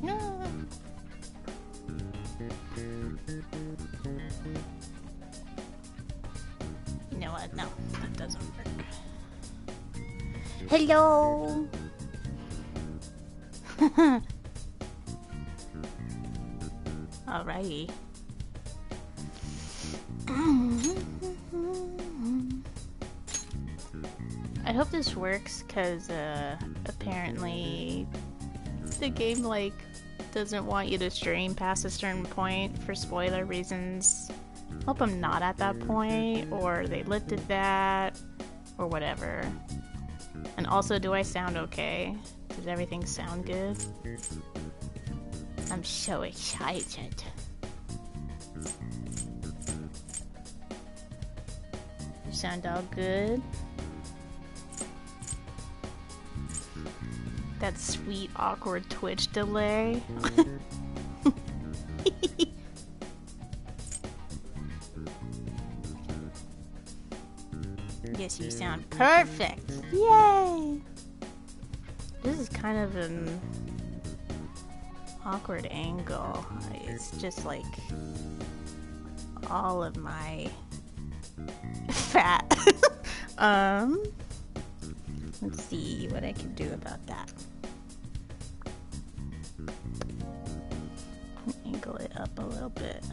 No. You know what? No, that doesn't work. Hello. Alrighty. I hope this works, cause apparently the game like doesn't want you to stream past a certain point for spoiler reasons. Hope I'm not at that point, or they lifted that, or whatever. And also, do I sound okay? Does everything sound good? I'm so excited. You sound all good? That sweet, awkward Twitch delay. Yes, you sound perfect. Yay! This is kind of an awkward angle. It's just like all of my fat. Let's see what I can do about that. Angle it up a little bit.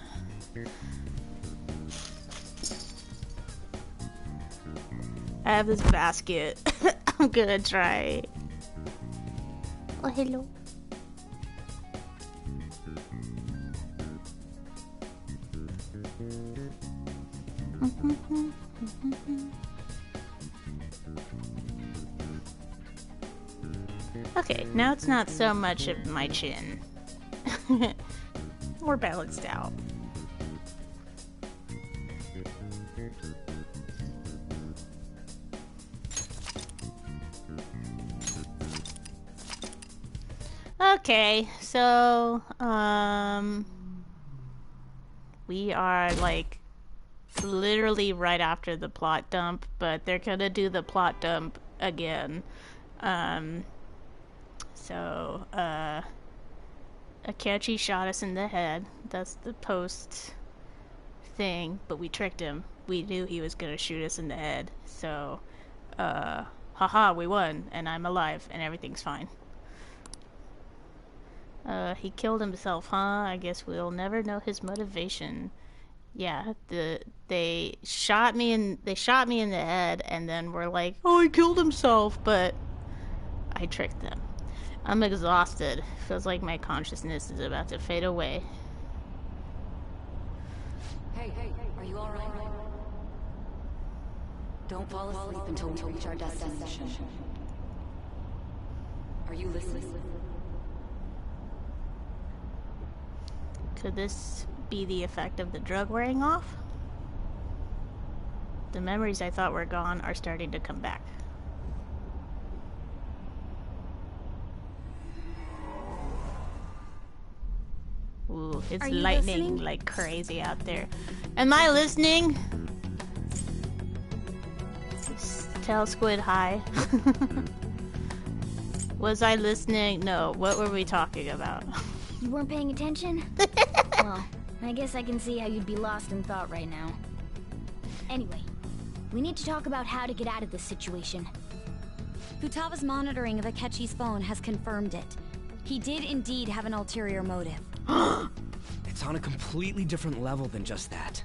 I have this basket. I'm gonna try. Oh, hello. Okay, now it's not so much of my chin. More balanced out. Okay, so, we are, like, literally right after the plot dump, but they're gonna do the plot dump again. So, Akechi shot us in the head. That's the post thing, but we tricked him. We knew he was gonna shoot us in the head. So, haha, we won, and I'm alive, and everything's fine. He killed himself, huh? I guess we'll never know his motivation. Yeah, they shot me in the head, and then we're like, oh, he killed himself, but I tricked them. I'm exhausted. Feels like my consciousness is about to fade away. Hey, are you alright? Don't fall asleep until we reach our destination. Are you listening? Could this be the effect of the drug wearing off? The memories I thought were gone are starting to come back. Ooh, it's lightning like crazy out there. Am I listening? Tell Squid hi. Was I listening? No. What were we talking about? You weren't paying attention? Well, I guess I can see how you'd be lost in thought right now. Anyway, we need to talk about how to get out of this situation. Futaba's monitoring of Akechi's phone has confirmed it. He did indeed have an ulterior motive. It's on a completely different level than just that.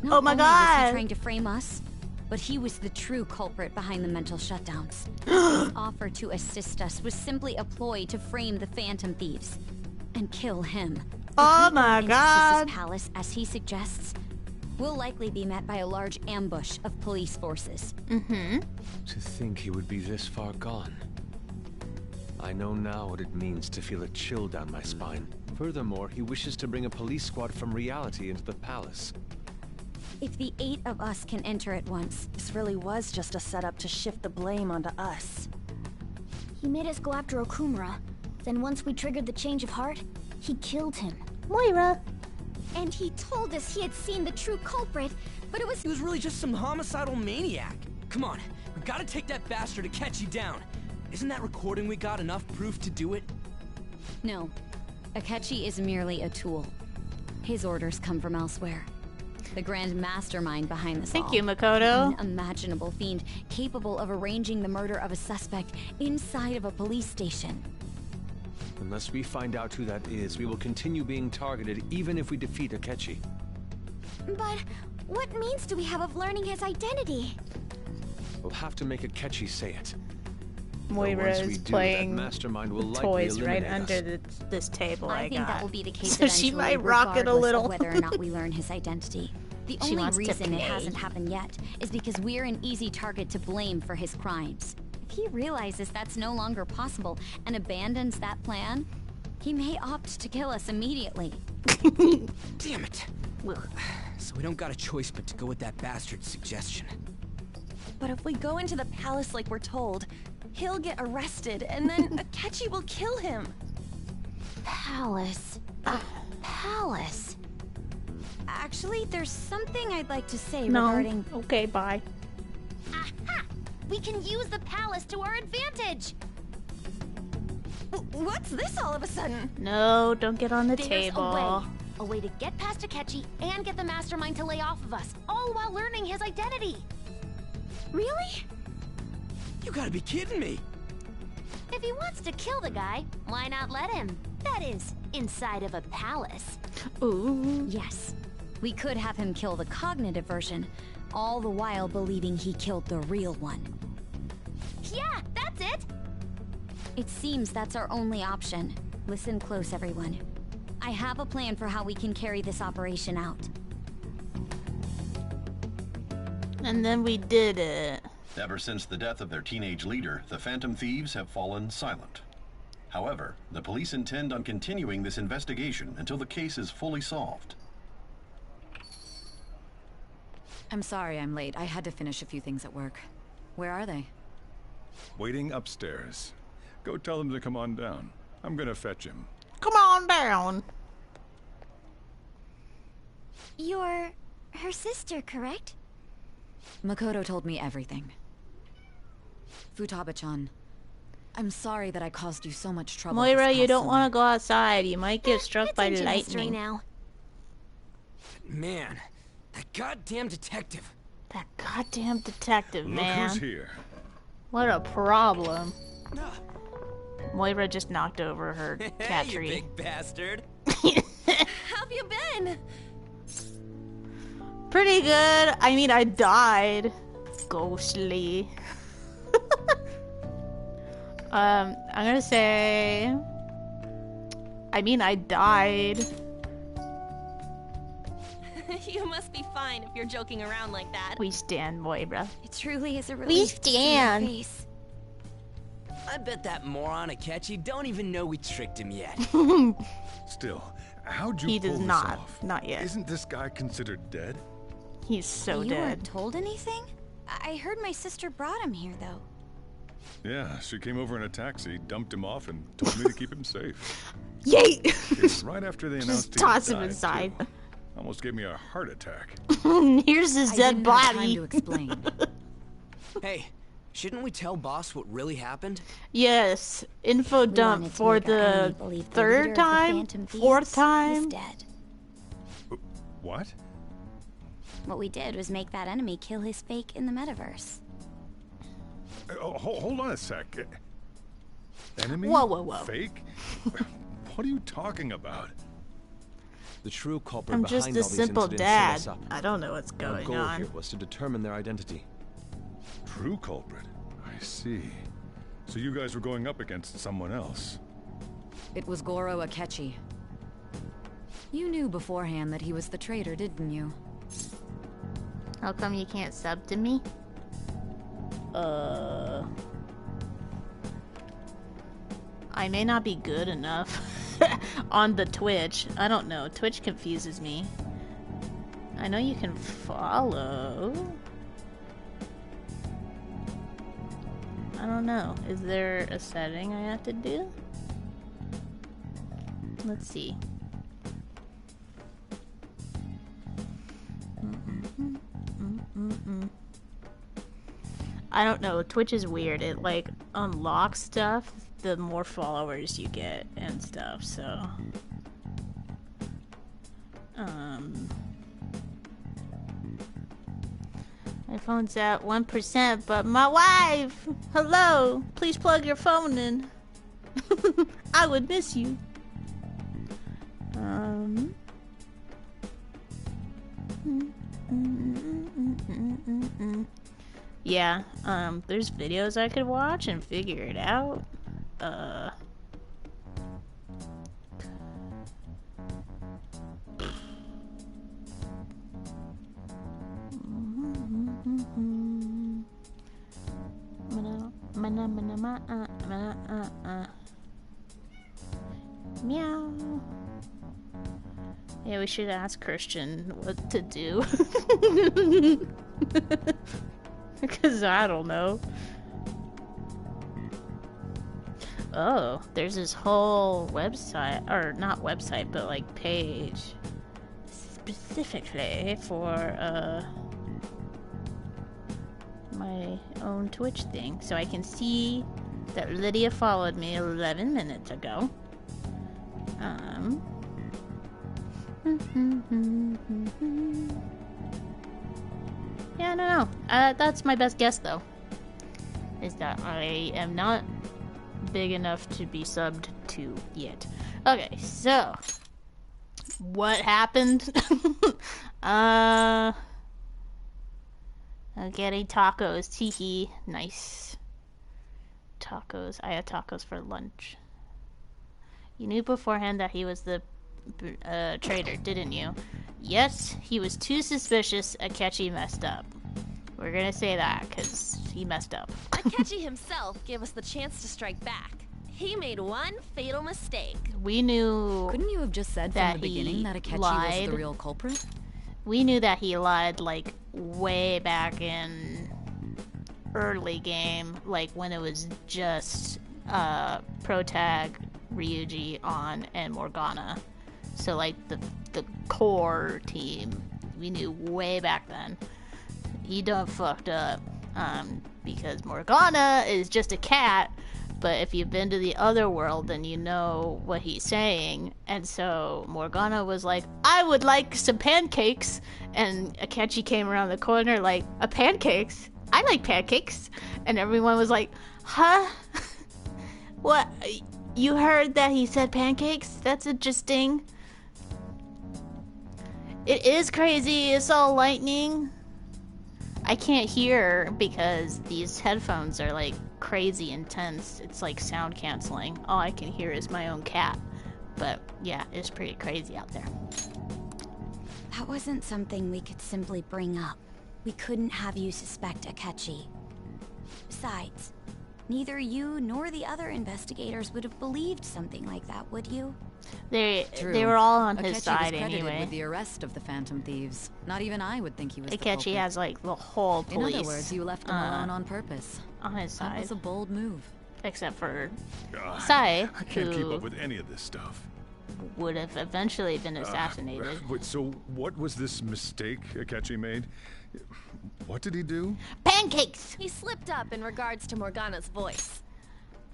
Oh my Was god! he trying to frame us, but he was the true culprit behind the mental shutdowns. His offer to assist us was simply a ploy to frame the Phantom Thieves and kill him. Oh my Into god! Sis's palace, as he suggests, will likely be met by a large ambush of police forces. Mm-hmm. To think he would be this far gone. I know now what it means to feel a chill down my spine. Furthermore, he wishes to bring a police squad from reality into the palace. If the 8 of us can enter at once, This really was just a setup to shift the blame onto us. He made us go after Okumura. Then once we triggered the change of heart, he killed him. Moira! And he told us he had seen the true culprit, but it was... He was really just some homicidal maniac. Come on, we gotta take that bastard Akechi down. Isn't that recording we got enough proof to do it? no. Akechi is merely a tool. His orders come from elsewhere. The grand mastermind behind this Thank all. you, Makoto. An unimaginable fiend capable of arranging the murder of a suspect inside of a police station. Unless we find out who that is, we will continue being targeted even if we defeat Akechi. But what means do we have of learning his identity? We'll have to make Akechi say it. Moira once we is do, playing that mastermind will the likely toys right eliminate under us. this table I think got. that will be the case So she eventually, might rock it a regardless little. of whether or not we learn his identity. The She only wants to reason it play. hasn't happened yet is because we're an easy target to blame for his crimes. If he realizes that's no longer possible and abandons that plan, he may opt to kill us immediately. Damn it. So we don't got a choice but to go with that bastard's suggestion. But if we go into the palace like we're told, he'll get arrested, and then Akechi will kill him. Palace. Palace. Actually, there's something I'd like to say No. regarding... Okay, bye. Aha! We can use the palace to our advantage! What's this all of a sudden? No, don't get on the There's table. a way to get past Akechi and get the mastermind to lay off of us, all while learning his identity. Really? You gotta be kidding me. If he wants to kill the guy, why not let him? That is, inside of a palace. Ooh. Yes. We could have him kill the cognitive version, all the while believing he killed the real one. Yeah, that's it! It seems that's our only option. Listen close, everyone. I have a plan for how we can carry this operation out. And then we did it. Ever since the death of their teenage leader, the Phantom Thieves have fallen silent. However, the police intend on continuing this investigation until the case is fully solved. I'm sorry I'm late. I had to finish a few things at work. Where are they? Waiting upstairs. Go tell him to come on down. I'm gonna fetch him. Come on down. You're her sister, correct? Makoto told me everything. Futaba-chan, I'm sorry that I caused you so much trouble. Moira, you don't want to go outside. You might get struck by It's ancient history lightning. now. Man, that goddamn detective. That goddamn detective, Look man. who's here. What a problem. Moira just knocked over her cat Hey, tree. you big bastard. How've you been? Pretty good. I mean, I died. Ghostly. I'm gonna say... I mean, I died. You must be fine if you're joking around like that. We stand, Moira. It truly is a relief to see your stand. face. I bet that moron Akechi don't even know we tricked him yet. Still, how'd you He pull does this not. off? Not yet. Isn't this guy considered dead? He's so You weren't dead. told anything? I heard my sister brought him here, though. Yeah, she came over in a taxi, dumped him off, and told me to keep him safe. Yay! It was right after they announced Just he had toss him died, inside. too. Almost gave me a heart attack. Here's his I dead didn't have time body. to explain. Hey, shouldn't we tell boss what really happened? Yes, info We dump wanted to for make our enemy the believe the leader third of the time, Phantom Thieves fourth was time. dead. What? What we did was make that enemy kill his fake in the metaverse. Hold on a sec. Enemy? Whoa, whoa, whoa. Fake? What are you talking about? The true culprit I'm behind just all a these simple incidents dad. set us up. I don't know what's Our going goal on. here was to determine their identity. True culprit? I see. So you guys were going up against someone else. It was Goro Akechi. You knew beforehand that he was the traitor, didn't you? How come you can't sub to me? I may not be good enough on the Twitch. I don't know. Twitch confuses me. I know you can follow. I don't know. Is there a setting I have to do? Let's see. I don't know. Twitch is weird. It like unlocks stuff the more followers you get and stuff. So, my phone's at 1%, but my wife. Hello, please plug your phone in. I would miss you. Yeah, there's videos I could watch and figure it out. Meow. Yeah, we should ask Christian what to do. Because I don't know. Oh, there's this whole website, or not website, but like page specifically for my own Twitch thing. So I can see that Lydia followed me 11 minutes ago. Yeah, I don't know. That's my best guess, though. Is that I am not big enough to be subbed to yet. Okay, so what happened? I'm getting tacos. Teehee. Nice. Tacos. I had tacos for lunch. You knew beforehand that he was the traitor, didn't you? Yes, he was too suspicious. Akechi messed up. We're gonna say that because he messed up. Akechi himself gave us the chance to strike back. He made one fatal mistake. We knew. Couldn't you have just said that from the beginning he that Akechi lied? was the real culprit? We knew that he lied like way back in early game, like when it was just Protag, Ryuji, On, and Morgana. So like the core team, we knew way back then. He done fucked up because Morgana is just a cat But if you've been to the other world, then you know what he's saying. And so Morgana was like, I would like some pancakes. And Akechi came around the corner like, pancakes? I like pancakes. And everyone was like, huh? What? You heard that he said pancakes? That's interesting. It is crazy. It's all lightning. I can't hear because these headphones are like crazy intense. It's like sound canceling. All I can hear is my own cat. But yeah, it's pretty crazy out there. That wasn't something we could simply bring up. We couldn't have you suspect Akechi. Besides, neither you nor the other investigators would have believed something like that, would you? They were all on his Akechi side was credited anyway. with the arrest of the Phantom Thieves. Not even I would think he was the Akechi culprit. has like the whole police. In other words, you left him alone on purpose. On his That side. was a bold move. Except for God, Sai, I can't keep who up with any of this stuff. would have eventually been assassinated. Wait, so what was this mistake Akechi made? What did he do? Pancakes! He slipped up in regards to Morgana's voice.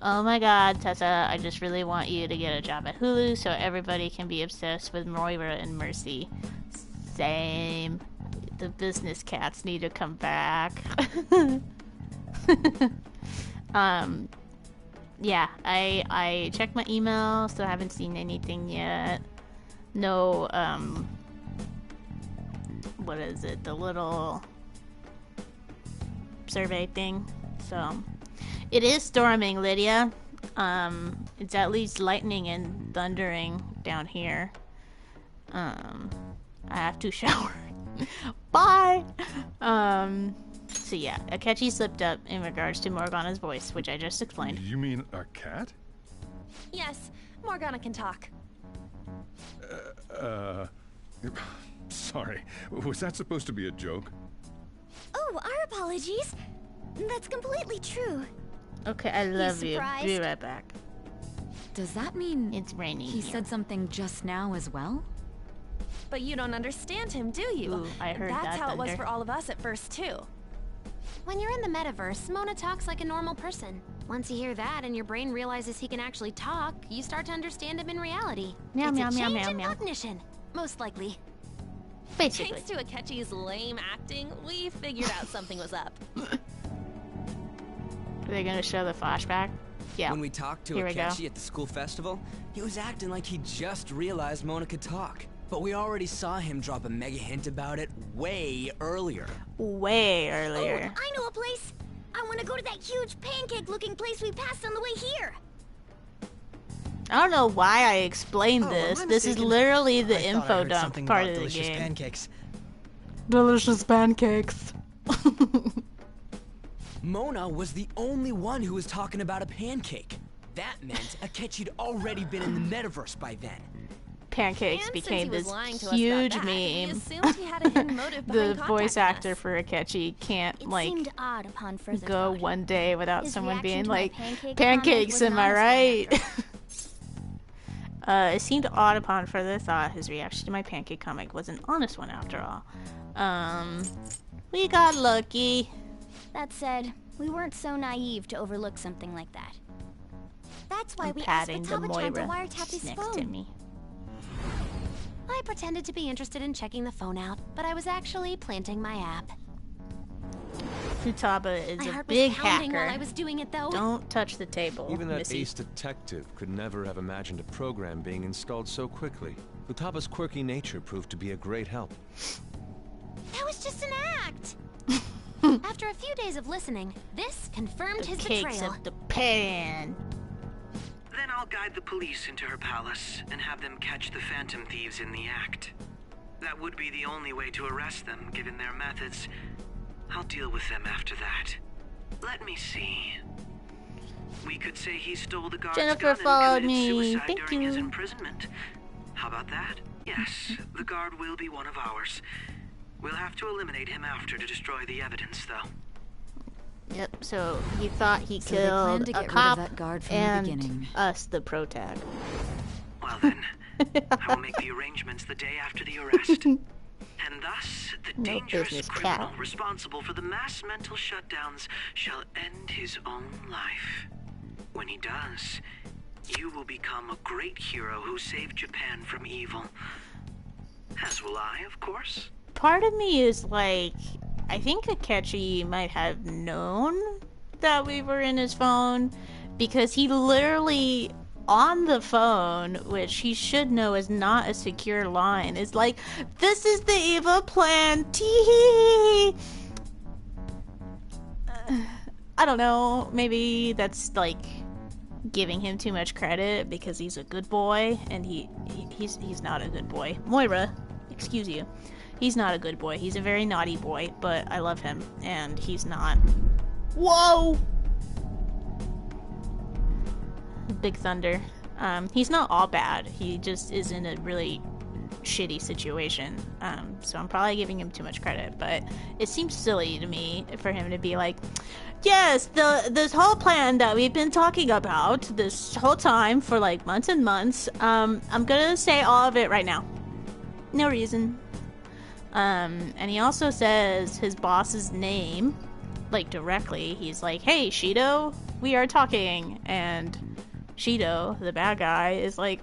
Oh my god, Tessa, I just really want you to get a job at Hulu so everybody can be obsessed with Moira and Mercy. Same. The business cats need to come back. Yeah, I checked my email, still haven't seen anything yet. No, what is it? The little survey thing. So, it is storming, Lydia. It's at least lightning and thundering down here. I have to shower. Bye! So yeah, Akechi slipped up in regards to Morgana's voice, which I just explained. You mean our cat? Yes, Morgana can talk. Sorry. Was that supposed to be a joke? Oh, our apologies. That's completely true. Okay, I love you. surprised? Be right back. Does that mean It's raining he here. said something just now as well? But you don't understand him, do you? Ooh, I heard That's that how it was thunder. for all of us at first, too. When you're in the metaverse, Mona talks like a normal person. Once you hear that and your brain realizes he can actually talk, you start to understand him in reality. Meow, It's meow, a meow, change meow, in meow. cognition, most likely. Basically. Thanks to Akechi's lame acting, we figured out something was up. Are they gonna show the flashback? Yeah. When we talked to Here we go. Akechi at the school festival, he was acting like he just realized Mona could talk. But we already saw him drop a mega hint about it way earlier. Way earlier. Oh, I know a place. I want to go to that huge pancake-looking place we passed on the way here. I don't know why I explained Oh, this. am I This is mistaken? literally the I thought I info heard dump something part about of the delicious game. pancakes. Delicious pancakes. Mona was the only one who was talking about a pancake. That meant Akechi'd already been in the metaverse by then. Pancakes And became since he was this lying to us about huge that, we meme. assumed he had a hidden motive The behind voice contacting actor us. for Akechi can't It like seemed odd upon further go thought. one day without His someone reaction being to my like, pancake pancakes, comment am I was an right? It seemed odd upon further thought. His reaction to my pancake comic was an honest one after all. We got lucky. That said, we weren't so naive to overlook something like that. That's why I'm we asked patting the Wataba-chan to Moira wiretap his next phone. to me. I pretended to be interested in checking the phone out, but I was actually planting my app. Futaba is My a heart big was pounding hacker. while I was doing it, though. Don't touch the table, Even that Missy. ace detective could never have imagined a program being installed so quickly. Futaba's quirky nature proved to be a great help. That was just an act. After a few days of listening, this confirmed his Cakes betrayal. of the pan. Then I'll guide the police into her palace and have them catch the Phantom Thieves in the act. That would be the only way to arrest them, given their methods. I'll deal with them after that. Let me see. We could say he stole the guard's Jennifer gun and followed committed me. suicide Thank during his you. imprisonment. How about that? Yes, the guard will be one of ours. We'll have to eliminate him after to destroy the evidence, though. Yep, so he thought he So they planned killed to a get rid of cop that guard from the and beginning. us, the protag. Well then, I will make the arrangements the day after the arrest. And thus, the No dangerous business, criminal cat. responsible for the mass mental shutdowns shall end his own life. When he does, you will become a great hero who saved Japan from evil. As will I, of course. Part of me is like, I think Akechi might have known that we were in his phone, because he literally, on the phone, which he should know is not a secure line, is like, "This is the evil plan, tee." I don't know, maybe that's like giving him too much credit because he's a good boy, and he's not a good boy. Moira, excuse you. He's not a good boy. He's a very naughty boy, but I love him, and he's not. Whoa! Big Thunder. He's not all bad. He just is in a really shitty situation. So I'm probably giving him too much credit, but it seems silly to me for him to be like, "Yes, this whole plan that we've been talking about this whole time for like months and months, I'm gonna say all of it right now." No reason. And he also says his boss's name, like directly. He's like, "Hey, Shido, we are talking." And Shido, the bad guy, is like,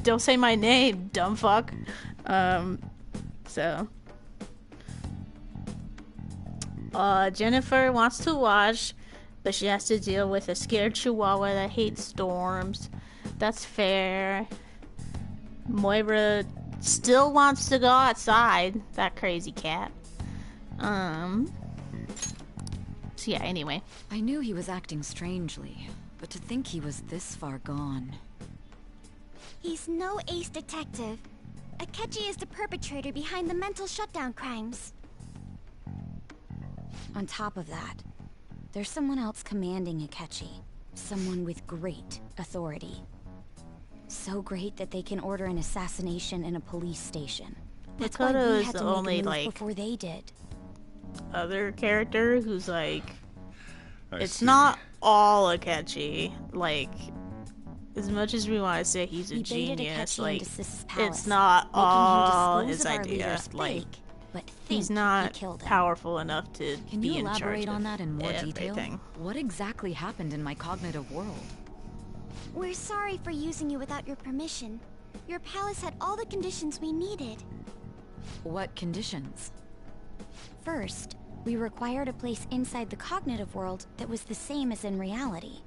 "Don't say my name, dumb fuck." Jennifer wants to watch, but she has to deal with a scared chihuahua that hates storms. That's fair. Moira still wants to go outside. That crazy cat. So yeah, anyway. I knew he was acting strangely, but to think he was this far gone. He's no ace detective. Akechi is the perpetrator behind the mental shutdown crimes. On top of that, there's someone else commanding Akechi. Someone with great authority. So great that they can order an assassination in a police station. That's why we had to make a move before they did. Other character who's like, it's not all Akechi. Like, as much as we want to say he's a genius, like, it's not all his idea. Like, he's not powerful enough to Can be you in charge elaborate of on that in more detail? everything. What exactly happened in my cognitive world? We're sorry for using you without your permission. Your palace had all the conditions we needed. What conditions? First, we required a place inside the cognitive world that was the same as in reality.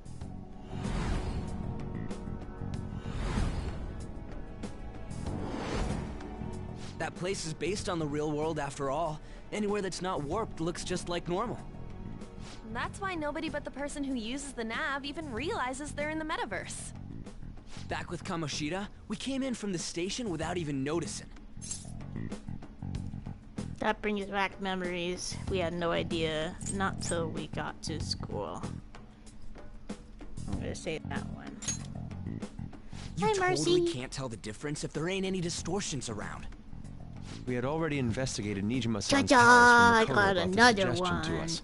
That place is based on the real world after all. Anywhere that's not warped looks just like normal. That's why nobody but the person who uses the nav even realizes they're in the metaverse. Back with Kamoshida, we came in from the station without even noticing. That brings back memories. We had no idea, not till we got to school. I'm gonna say that one. You Hi, totally Marcy. can't tell the difference if there ain't any distortions around. We had already investigated Nijima-san's Cha-cha, powers I when got Makoto brought the another suggestion to one. us.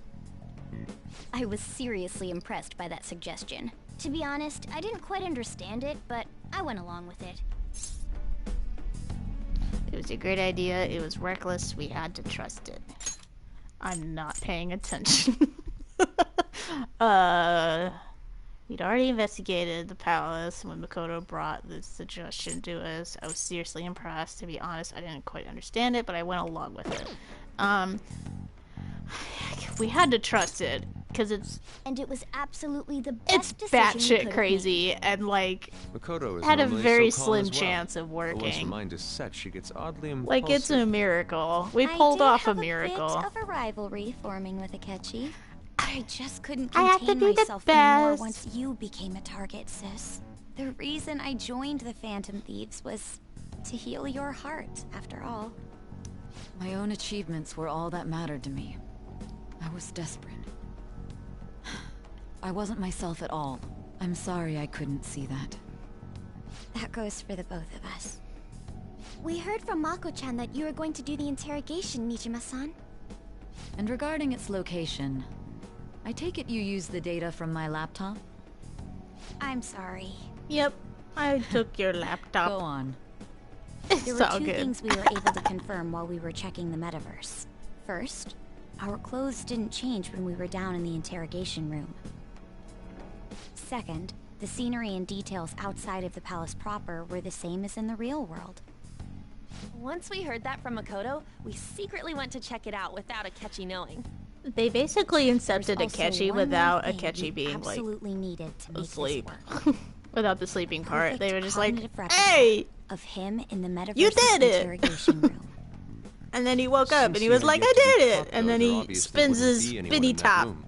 I was seriously impressed by that suggestion. To be honest, I didn't quite understand it, but I went along with it. It was a great idea. It was reckless. We had to trust it. I'm not paying attention. We'd already investigated the palace when Makoto brought this suggestion to us. I was seriously impressed. To be honest, I didn't quite understand it, but I went along with it. We had to trust it because and it was absolutely the best it's decision we batshit could crazy and like Makoto is had a normally very so calm slim as well. chance of But once her working. mind is set, she gets oddly impulsive. Like it's a miracle. We I pulled did off a have miracle. A bit of a rivalry forming with Akechi. I just couldn't I have to contain be the myself anymore best. once you became a target, sis. The reason I joined the Phantom Thieves was to heal your heart, after all. My own achievements were all that mattered to me. I was desperate. I wasn't myself at all. I'm sorry I couldn't see that. That goes for the both of us. We heard from Mako-chan that you were going to do the interrogation, Nijima-san. And regarding its location, I take it you used the data from my laptop? I'm sorry. Yep, I took your laptop. Go on. It's There were all two good. things we were able to confirm while we were checking the metaverse. First, our clothes didn't change when we were down in the interrogation room. Second, the scenery and details outside of the palace proper were the same as in the real world. Once we heard that from Makoto, we secretly went to check it out without Akechi knowing. They basically incepted There's also Akechi one without more thing Akechi we being like absolutely needed to make asleep. this work. Without the sleeping part. Perfect They were just like, cognitive replica hey! of him in the metaverse You did it! interrogation room. And then he woke up and he Since was you like, have I yet to did be it! caught, And though, then there he obviously spins wouldn't his be anyone spinny in that top. room.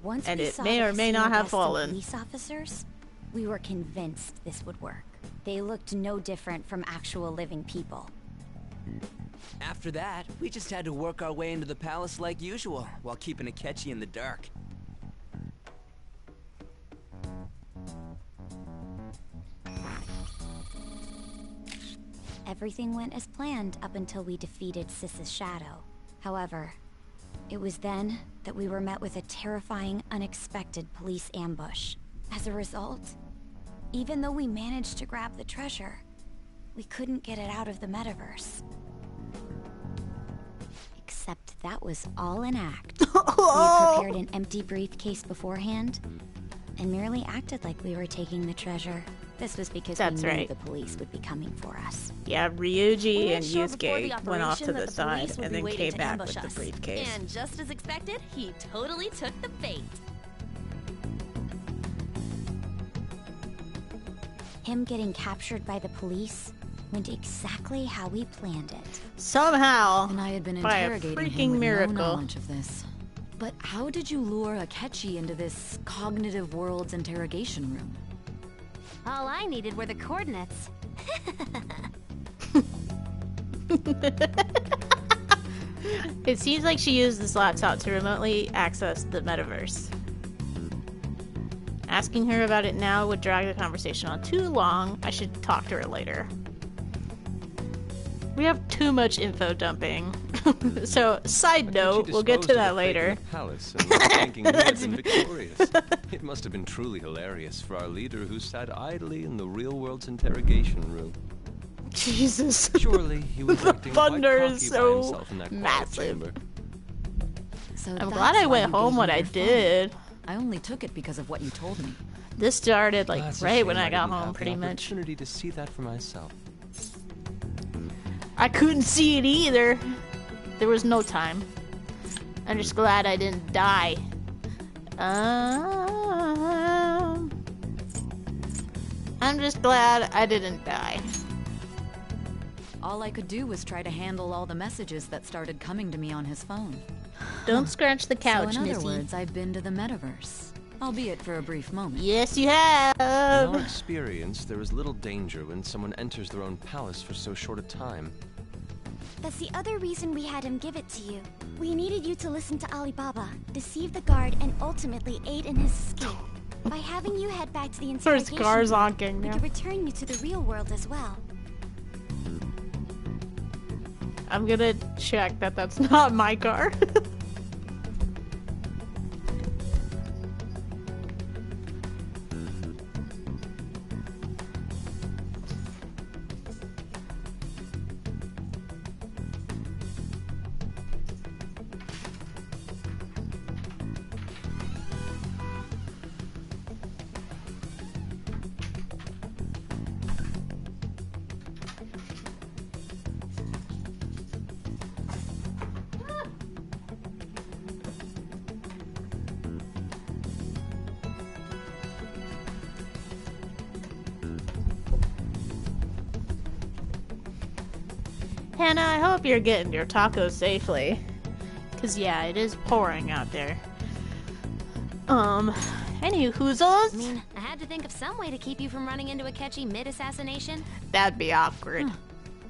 Once And we it saw may the or may casino not have guests and fallen. Police officers, we were convinced this would work. They looked no different from actual living people. After that, we just had to work our way into the palace like usual, while keeping Akechi in the dark. Everything went as planned up until we defeated Sis's shadow. However, it was then that we were met with a terrifying, unexpected police ambush. As a result, even though we managed to grab the treasure, we couldn't get it out of the metaverse. Except that was all an act. We had prepared an empty briefcase beforehand, and merely acted like we were taking the treasure. This was because That's we knew right. the police would be coming for us. Yeah, Ryuji We and weren't sure before the Yusuke went off to operation the that the side police would and be then waiting came to back ambush with the us. briefcase. And just as expected, he totally took the bait. Him getting captured by the police went exactly how we planned it. Somehow, And I had been by a interrogating freaking him with miracle. no knowledge of this. But how did you lure Akechi into this cognitive world's interrogation room? All I needed were the coordinates. It seems like she used this laptop to remotely access the metaverse. Asking her about it now would drag the conversation on too long. I should talk to her later. We have too much info dumping. So, side note, we'll get to that later. Palace and was thanking you had been victorious. It must have been truly hilarious for our leader who sat idly in the real world's interrogation room. Jesus. Surely he was acting quite thunder cocky is by so himself in that quiet massive. chamber. So I'm that's glad I why went you home gave when me I your phone. did. I only took it because of what you told me. This started like That's a right when shame I got didn't home, have pretty the much. opportunity to see that for myself. I couldn't see it either. There was no time. I'm just glad I didn't die. I'm just glad I didn't die. All I could do was try to handle all the messages that started coming to me on his phone. Don't scratch the couch, so in other Missy. words, I've been to the metaverse. Albeit for a brief moment. Yes, you In our have. experience, there is little danger when someone enters their own palace for so short a time. That's the other reason we had him give it to you. We needed you to listen to Alibaba, deceive the guard, and ultimately aid in his escape. By having you head back to the First interrogation cars room, honking we now. could return you to the real world as well. I'm gonna check that that's not my car. Hannah, I hope you're getting your tacos safely. Cause yeah, it is pouring out there. Any hoozles? I mean, I had to think of some way to keep you from running into Akechi mid-assassination. That'd be awkward.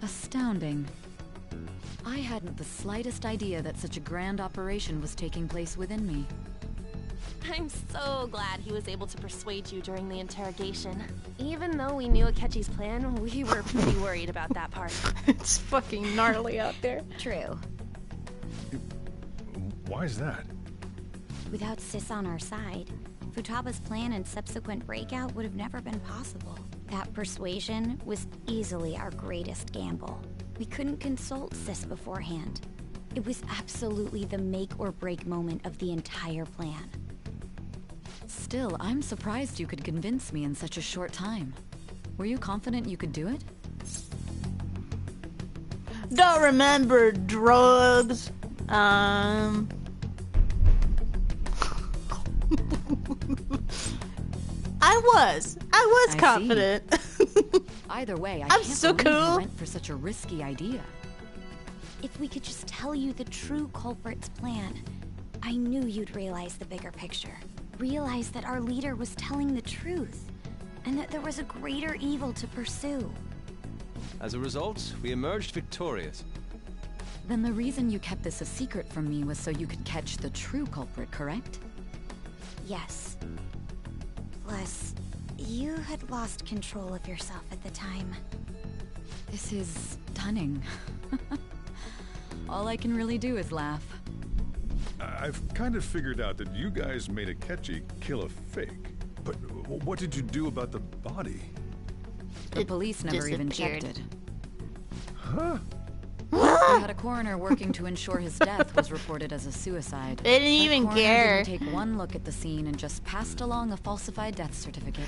Astounding. I hadn't the slightest idea that such a grand operation was taking place within me. I'm so glad he was able to persuade you during the interrogation. Even though we knew Akechi's plan, we were pretty worried about that part. It's fucking gnarly out there. True. Why is that? Without Sis on our side, Futaba's plan and subsequent breakout would have never been possible. That persuasion was easily our greatest gamble. We couldn't consult Sis beforehand. It was absolutely the make or break moment of the entire plan. Still, I'm surprised you could convince me in such a short time. Were you confident you could do it? Don't remember drugs. I was confident. Either way, I I'm can't so believe cool. you went for such a risky idea. If we could just tell you the true culprit's plan, I knew you'd realize the bigger picture. Realize that our leader was telling the truth, and that there was a greater evil to pursue. As a result, we emerged victorious. Then the reason you kept this a secret from me was so you could catch the true culprit, correct? Yes. Plus, you had lost control of yourself at the time. This is stunning. All I can really do is laugh. I've kind of figured out that you guys made Akechi kill a fake. But what did you do about the body? The police never even checked it. Huh? We had a coroner working to ensure his death was reported as a suicide. They didn't even care. Didn't take one look at the scene and just passed along a falsified death certificate.